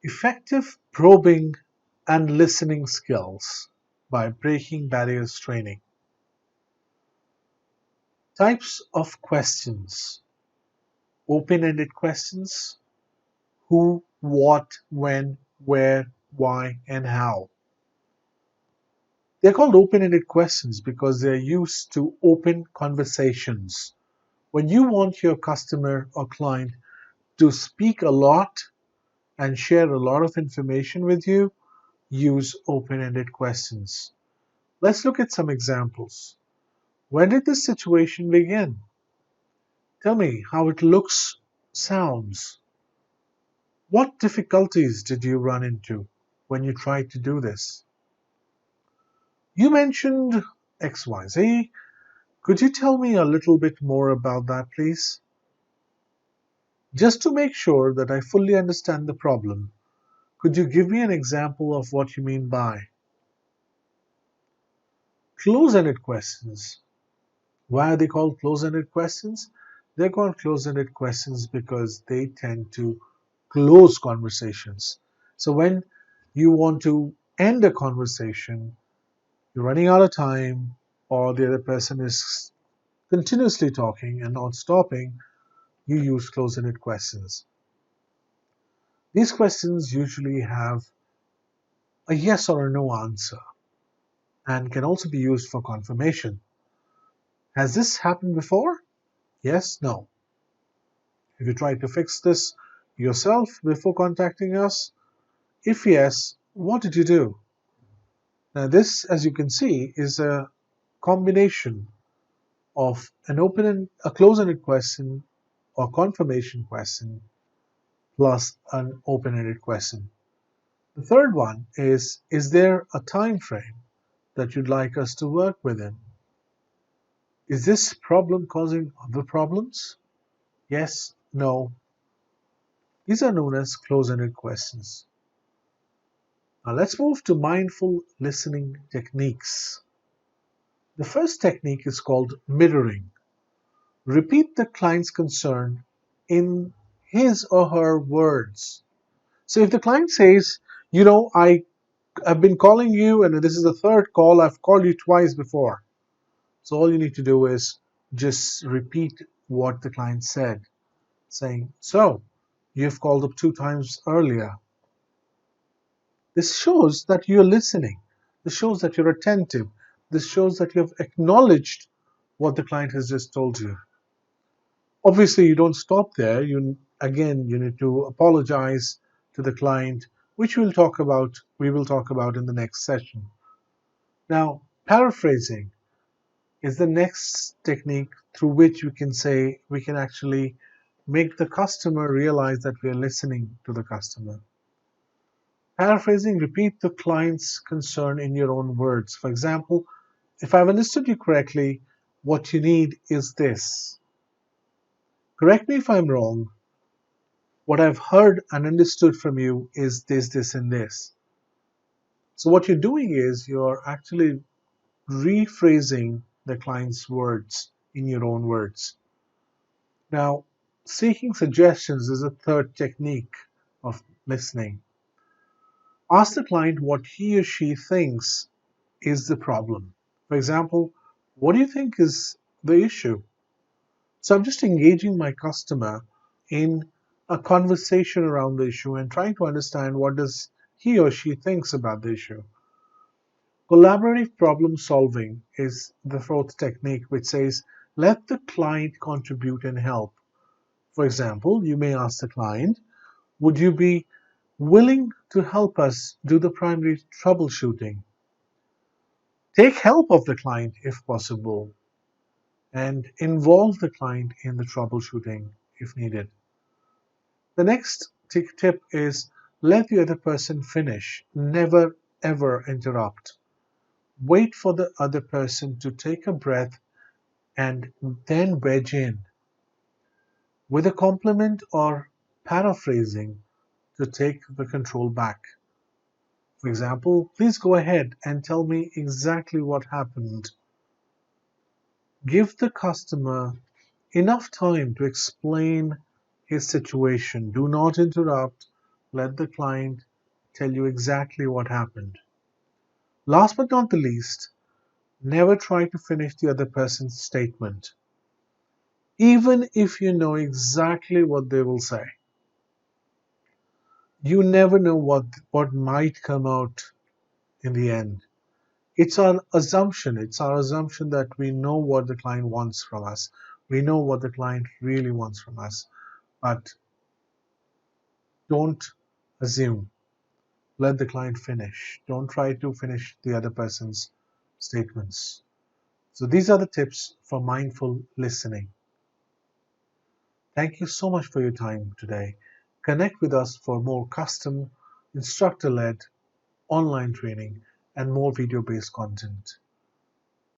Effective probing and listening skills by breaking barriers training. Types of questions: open ended questions, who, what, when, where, why, and how. They're called open ended questions because they're used to open conversations. When you want your customer or client to speak a lot and share a lot of information with you, use open ended questions. Let's look at some examples. When did this situation begin? Tell me how it looks, sounds. What difficulties did you run into when you tried to do this? You mentioned XYZ. Could you tell me a little bit more about that, please? Just to make sure that I fully understand the problem, could you give me an example of what you mean by close-ended questions? Why are they called close-ended questions? They're called close-ended questions because they tend to close conversations. So when you want to end a conversation, you're running out of time, or the other person is continuously talking and not stopping, you use close-ended questions. These questions usually have a yes or a no answer and can also be used for confirmation. Has this happened before? Yes, no. Have you tried to fix this yourself before contacting us? If yes, what did you do? Now, this, as you can see, is a combination of a close-ended question or confirmation question plus an open-ended question. The third one is there a time frame that you'd like us to work within? Is this problem causing other problems? Yes, no. These are known as close-ended questions. Now let's move to mindful listening techniques. The first technique is called mirroring. Repeat the client's concern in his or her words. So if the client says, I've been calling you and this is the third call, I've called you twice before. So all you need to do is just repeat what the client said, saying, so you've called up 2 times earlier. This shows that you're listening. This shows that you're attentive. This shows that you have acknowledged what the client has just told you. Obviously, you don't stop there. You need to apologize to the client, which we will talk about in the next session. Now, paraphrasing is the next technique through which we can actually make the customer realize that we are listening to the customer. Paraphrasing, repeat the client's concern in your own words. For example, if I've understood you correctly, what you need is this. Correct me if I'm wrong. What I've heard and understood from you is this, this, and this. So, what you're doing is you're actually rephrasing the client's words in your own words. Now, seeking suggestions is a third technique of listening. Ask the client what he or she thinks is the problem. For example, what do you think is the issue? So I'm just engaging my customer in a conversation around the issue and trying to understand what does he or she thinks about the issue. Collaborative problem solving is the fourth technique, which says let the client contribute and help. For example, you may ask the client, would you be willing to help us do the primary troubleshooting? Take help of the client if possible and involve the client in the troubleshooting if needed. The next tip is let the other person finish. Never ever interrupt. Wait for the other person to take a breath and then wedge in with a compliment or paraphrasing to take the control back. For example, please go ahead and tell me exactly what happened. Give the customer enough time to explain his situation. Do not interrupt. Let the client tell you exactly what happened. Last but not the least, never try to finish the other person's statement, even if you know exactly what they will say. You never know what might come out in the end. It's our assumption that we know what the client wants from us. We know what the client really wants from us. But don't assume. Let the client finish. Don't try to finish the other person's statements. So these are the tips for mindful listening. Thank you so much for your time today. Connect with us for more custom, instructor led online training and more video based content.